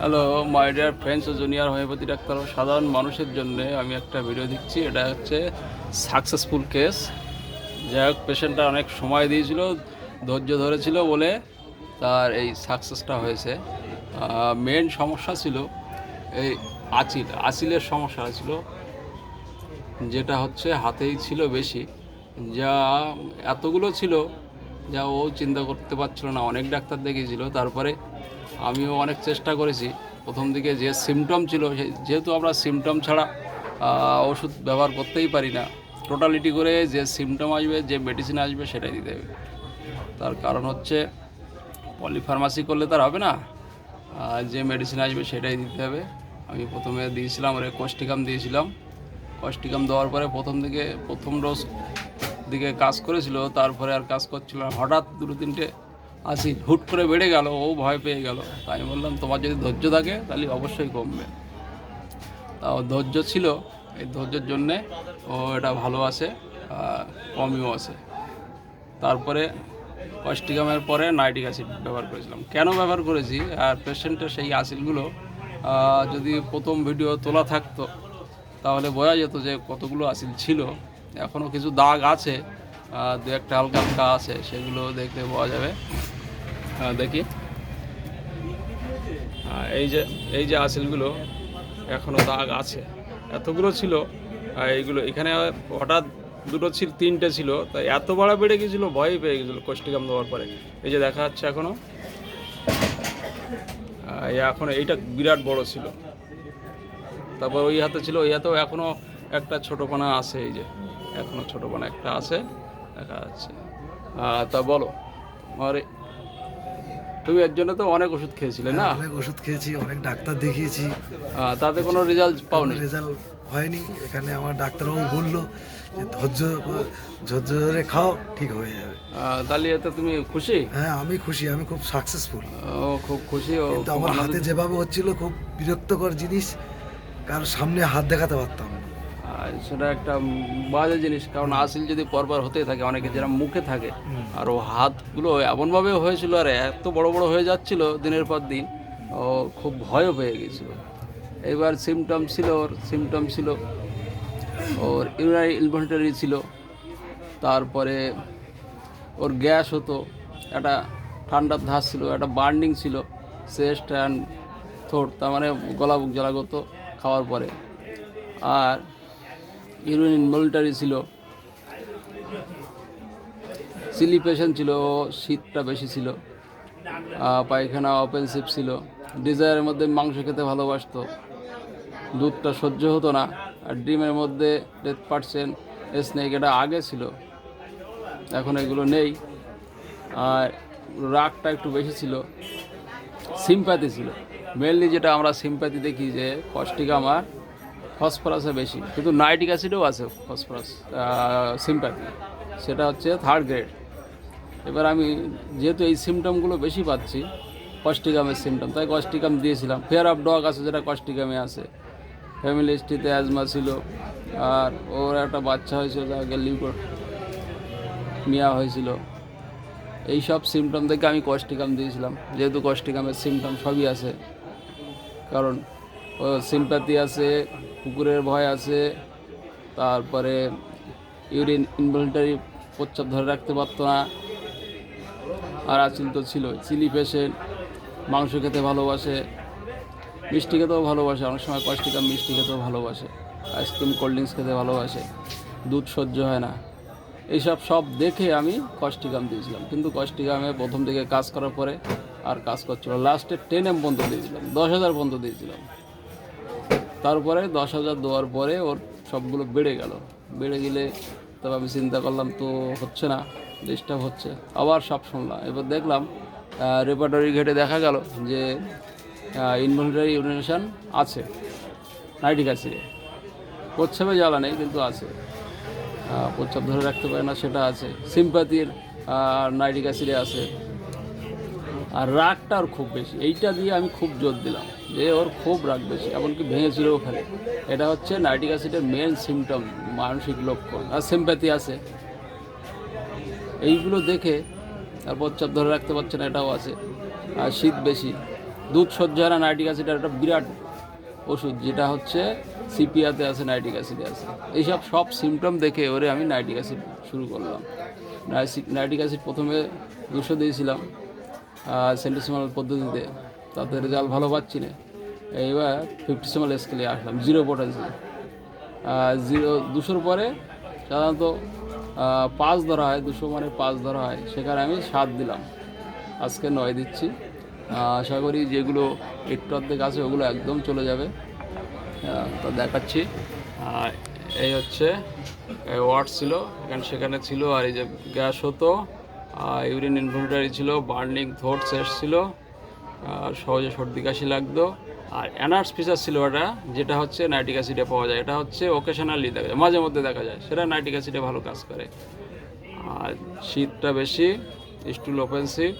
Hello my dear friends ও junior homeopathy doctor ও সাধারণ মানুষের জন্য আমি একটা ভিডিও দিচ্ছি। এটা হচ্ছে সাকসেসফুল কেস। যাই হোক, পেশেন্টটা অনেক সময় দিয়েছিল, ধৈর্য ধরেছিল বলে তার এই সাকসেসটা হয়েছে। মেন সমস্যা ছিল এই আঁচিলের সমস্যা ছিল, যেটা হচ্ছে হাতেই ছিল বেশি। যা এতগুলো ছিল যা ও চিন্তা করতে পারছিল না, অনেক ডাক্তার দেখিয়েছিল। তারপরে আমিও অনেক চেষ্টা করেছি। প্রথম দিকে যে সিমটম ছিল, যেহেতু আমরা সিমটম ছাড়া ওষুধ ব্যবহার করতেই পারি না, টোটালিটি করে যে সিমটম আসবে, যে মেডিসিন আসবে সেটাই দিতে হবে। তার কারণ হচ্ছে পলিফার্মাসি করলে তার হবে না, যে মেডিসিন আসবে সেটাই দিতে হবে। আমি প্রথমে দিয়েছিলাম ওরে কোস্টিকাম দিয়েছিলাম। কোস্টিকাম দেওয়ার পরে প্রথম ডোজ দিকে কাজ করেছিল, তারপরে আর কাজ করছিল না। হঠাৎ দুটো তিনটে হুট করে বেড়ে গেল, ও ভয় পেয়ে গেল। তাই আমি বললাম তোমার যদি ধৈর্য থাকে তাহলে অবশ্যই কমবে। তাও ধৈর্য ছিল, এই ধৈর্যের জন্যে ও এটা ভালো আছে, কমিও আছে। তারপরে কস্টিকামের পরে নাইট্রিক অ্যাসিড ব্যবহার করেছিলাম। কেন ব্যবহার করেছি, আর পেশেন্টের সেই আসিলগুলো যদি প্রথম ভিডিও তোলা থাকতো তাহলে বোঝা যেত যে কতগুলো আসিল ছিল। এখনও কিছু দাগ আছে, দু একটা হালকা হালকা আছে, সেগুলো দেখলে বোঝা যাবে। দেখি, এই যে আসিলগুলো এখনও দাগ আছে, এতগুলো ছিল। এইগুলো এখানে হঠাৎ দুটো ছিল, তিনটে ছিল, তাই এত বড় বেড়ে গেছিলো, ভয় পেয়ে গেছিলো কোস্টিকাম দেওয়ার পরে। এই যে দেখা যাচ্ছে এখনও, এখন এইটা বিরাট বড় ছিল। তারপর ওই হাতে ছিল, ওই হাতেও এখনও একটা ছোটোপানা আছে। এই যে এখনও ছোটোপানা একটা আছে, দেখা যাচ্ছে। তা বলো, আর তুমি এর জন্য তো অনেক ওষুধ খেয়েছিলে না? অনেক ওষুধ খেয়েছি, অনেক ডাক্তার দেখিয়েছি, তাতে কোনো রেজাল্ট পাওনি? রেজাল্ট হয়নি। এখানে আমার ডাক্তারবাবু বললো যে ধৈর্য ধৈর্য ধরে খাও, ঠিক হয়ে যাবে। তাহলে এতে তুমি খুশি? হ্যাঁ, আমি খুশি, আমি খুব সাকসেসফুল। ও খুব খুশি। ও কিন্তু খুব আমার হাতে আনন্দিত। যেভাবে হচ্ছিল, খুব বিরক্তকর জিনিস, কারোর সামনে হাত দেখাতে পারতাম না। সেটা একটা বাজে জিনিস, কারণ আসিল যদি পরপর হতেই থাকে, অনেকে যেটা মুখে থাকে, আর ও হাতগুলো এমনভাবে হয়েছিল আর এত বড় বড় হয়ে যাচ্ছিল দিনের পর দিন, ও খুব ভয়ও পেয়ে গেছিল। এবার সিমটম ছিল ওর ইউরিনারি ইনভলন্টারি ছিল। তারপরে ওর গ্যাস হতো, একটা ঠান্ডার ধাস ছিল, একটা বার্নিং ছিল চেস্ট অ্যান্ড থ্রোট, তার মানে গলা বুক জ্বালা করতো খাওয়ার পরে। আর ইউরিন ইনভলন্টারি ছিল, চিলি পেশেন্ট ছিল, শীতটা বেশি ছিল, পায়খানা অপেন্সিভ ছিল, ডিজায়ারের মধ্যে মাংস খেতে ভালোবাসতো, দুধটা সহ্য হতো না, আর ডিমের মধ্যে 10% স্নেক, এটা আগে ছিল, এখন এগুলো নেই। আর রাগটা একটু বেশি ছিল, সিম্প্যাথি ছিল। মেনলি যেটা আমরা সিম্প্যাথি দেখি যে কস্টিকাম আর ফসফরাসে বেশি, কিন্তু নাইট্রিক অ্যাসিডও আছে ফসফরাস সিম্প্যাথি, সেটা হচ্ছে 3rd গ্রেড। এবার আমি যেহেতু এই সিমটমগুলো বেশি পাচ্ছি, কস্টিকামের সিমটম, তাই কস্টিকাম দিয়েছিলাম। ফেয়ার অফ ডগ আছে, যেটা কস্টিকামে আছে। ফ্যামিলি হিস্ট্রিতে অ্যাজমা ছিল, আর ওর একটা বাচ্চা হয়েছিল, তাকে লিউকোমিয়া হয়েছিল। এই সব সিমটম দেখে আমি কস্টিকাম দিয়েছিলাম, যেহেতু কস্টিকামের সিমটম সবই আছে। কারণ ও সিম্প্যাথি আছে, কুকুরের ভয় আছে, তারপরে ইউরিন ইনভলন্টারি, প্রচ্ছাপ ধরে রাখতে পারতো না, আর আচিল তো ছিল। চিলি পেশেন্ট, মাংস খেতে ভালোবাসে, মিষ্টি খেতেও ভালোবাসে, অনেক সময় কস্টিকাম মিষ্টি খেতেও ভালোবাসে, আইসক্রিম কোল্ড ড্রিঙ্কস খেতে ভালোবাসে, দুধ সহ্য হয় না। এইসব সব দেখে আমি কস্টিকাম দিয়েছিলাম, কিন্তু কস্টিকামে প্রথম দিকে কাজ করার পরে আর কাজ করছিল। লাস্টে 10M পর্যন্ত দিয়েছিলাম, 10,000 পর্যন্ত দিয়েছিলাম। তারপরে 10,000 দেওয়ার পরে ওর সবগুলো বেড়ে গেল। বেড়ে গেলে তবে আমি চিন্তা করলাম তো হচ্ছে না, ডিস্টার্ব হচ্ছে, আবার সব শুনলাম। এবার দেখলাম রেপার্টরি ঘেটে দেখা গেল যে ইনভলন্টারি ইউরিনেশন আছে নাইট্রিক অ্যাসিডে। প্রচ্ছাপে জ্বালা নেই, কিন্তু আছে। প্রচ্ছাপ ধরে রাখতে পারে না, সেটা আছে। সিম্প্যাথির নাইট্রিক অ্যাসিডে আছে। আর রাগটা ওর খুব বেশি, এইটা দিয়ে আমি খুব জোর দিলাম যে ওর খুব রাগ বেশি, এমনকি ভেঙেছিলও ফেলে। এটা হচ্ছে নাইট্রিক অ্যাসিডের মেন সিমটম, মানসিক লক্ষণ। আর সিম্প্যাথি আছে, এইগুলো দেখে। আর প্রচ্ছাপ ধরে রাখতে পারছে না, এটাও আছে। আর শীত বেশি, দুধ সহ্য হয় না নাইট্রিক অ্যাসিডের একটা বিরাট ওষুধ, যেটা হচ্ছে সিপিয়াতে আছে, নাইট্রিক অ্যাসিডে আছে। এইসব সব সিমটম দেখে ওরে আমি নাইট্রিক অ্যাসিড শুরু করলাম। নাইট্রিক অ্যাসিড প্রথমে 200 দিয়েছিলাম সেন্টিসিমাল পদ্ধতিতে, তাতে রেজাল্ট ভালো পাচ্ছি না। এইবার 50 স্কেলে আসলাম, 0 পটেন্সি। 200 পরে সাধারণত 5 ধরা হয়, 200 মানে 5 ধরা হয়, সেখানে আমি 7 দিলাম, আজকে 9 দিচ্ছি। আশা করি যেগুলো একটু অর্ধেক আছে ওগুলো একদম চলে যাবে। তো দেখাচ্ছি। এই হচ্ছে ওয়াট ছিল, সেখানে ছিল, আর এই যে গ্যাস হতো, ইউরিন ইনভলিউটারি ছিল, বার্নিং থ্রোট এসছিল, আর সহজে সর্দি কাশি লাগতো। আর অ্যানার্স ফিচার ছিল ওটা, যেটা হচ্ছে নাইট্রিক অ্যাসিডে পাওয়া যায়। এটা হচ্ছে ওকেশনালি দেখা যায়, মাঝে মধ্যে দেখা যায়, সেটা নাইট্রিক অ্যাসিডে ভালো কাজ করে। আর শীতটা বেশি, স্টুল অফেন্সিভ,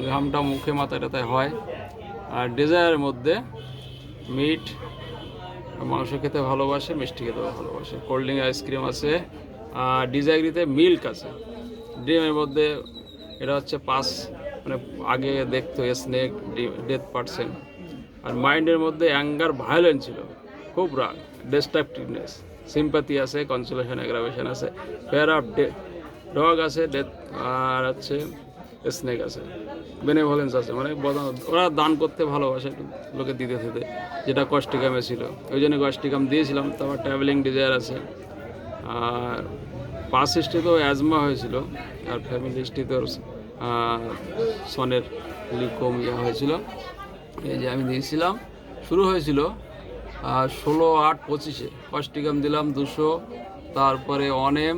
ঘামটা মুখে মাথায় টাথায় হয়। আর ডিজায়ারের মধ্যে মিট, মাংস খেতে ভালোবাসে, মিষ্টি খেতে ভালোবাসে, কোল্ড ড্রিঙ্ক আইসক্রিম আছে। আর ডিজাইগ্রিতে মিল্ক আছে। ডিমের মধ্যে এটা হচ্ছে 5, মানে আগে দেখতো স্নেক, ডেথ পার্সেন্ট। আর মাইন্ডের মধ্যে অ্যাঙ্গার, ভায়োলেন্স ছিল, খুব রাগ, ডিস্ট্রাকটিভনেস, সিম্পাথি আছে, কনসোলেশন, অ্যাগ্রাভেশন আছে, ফেয়ার অফ ডগ আছে, ডেথ, আর হচ্ছে স্নেক আছে, বেনেভলেন্স আছে, মানে ওরা দান করতে ভালোবাসে লোকে দিতে দিতে, যেটা কস্টিকামে ছিল, ওই জন্য কস্টিকাম দিয়েছিলাম। তারপর ট্রাভেলিং ডিজায়ার আছে। আর 5 হিস্ট্রিতেও অ্যাজমা হয়েছিল, আর ফ্যামিলি হিস্ট্রিতেও সনের লিউকোমিয়া হয়েছিল। এই যে আমি দিয়েছিলাম, শুরু হয়েছিল 16/8/25-এ, কস্টিকাম দিলাম 200, তারপরে অনেম,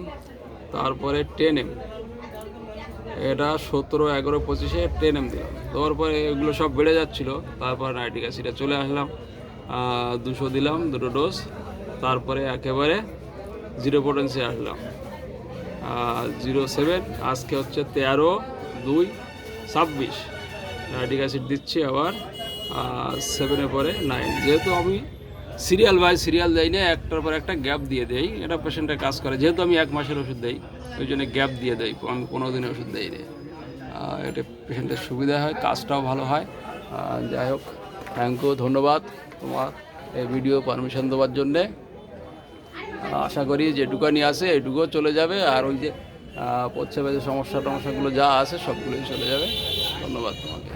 তারপরে 10M, এটা 17/11/25-এ 10M দিলাম। দেওয়ার পরে এগুলো সব বেড়ে যাচ্ছিলো, তারপর নাইট্রিক অ্যাসিডে চলে আসলাম, 200 দিলাম 2টো ডোজ, তারপরে একেবারে 0 পটেন্সি আসলাম, 07। আজকে হচ্ছে 13/2/26 নাইট্রিক অ্যাসিড দিচ্ছি আবার 7-এ পরে 9। যেহেতু আমি সিরিয়াল বাই সিরিয়াল দেই না, একটার পর একটা গ্যাপ দিয়ে দেই, এটা পেশেন্টের কাজ করে। যেহেতু আমি 1 মাসের ওষুধ দেই, ওই জন্য গ্যাপ দিয়ে দেই, আমি 15 দিনের ওষুধ দেই না। এটা পেশেন্টের সুবিধা হয়, কাজটাও ভালো হয়। যাই হোক, থ্যাংক ইউ, ধন্যবাদ তোমার এই ভিডিও পারমিশন দেওয়ার জন্যে। আশা করি যেটুকানি আছে এটুকুও চলে যাবে, আর ওই যে প্রচ্ছাবের সমস্যাগুলো যা আছে সবগুলোই চলে যাবে। ধন্যবাদ তোমাকে।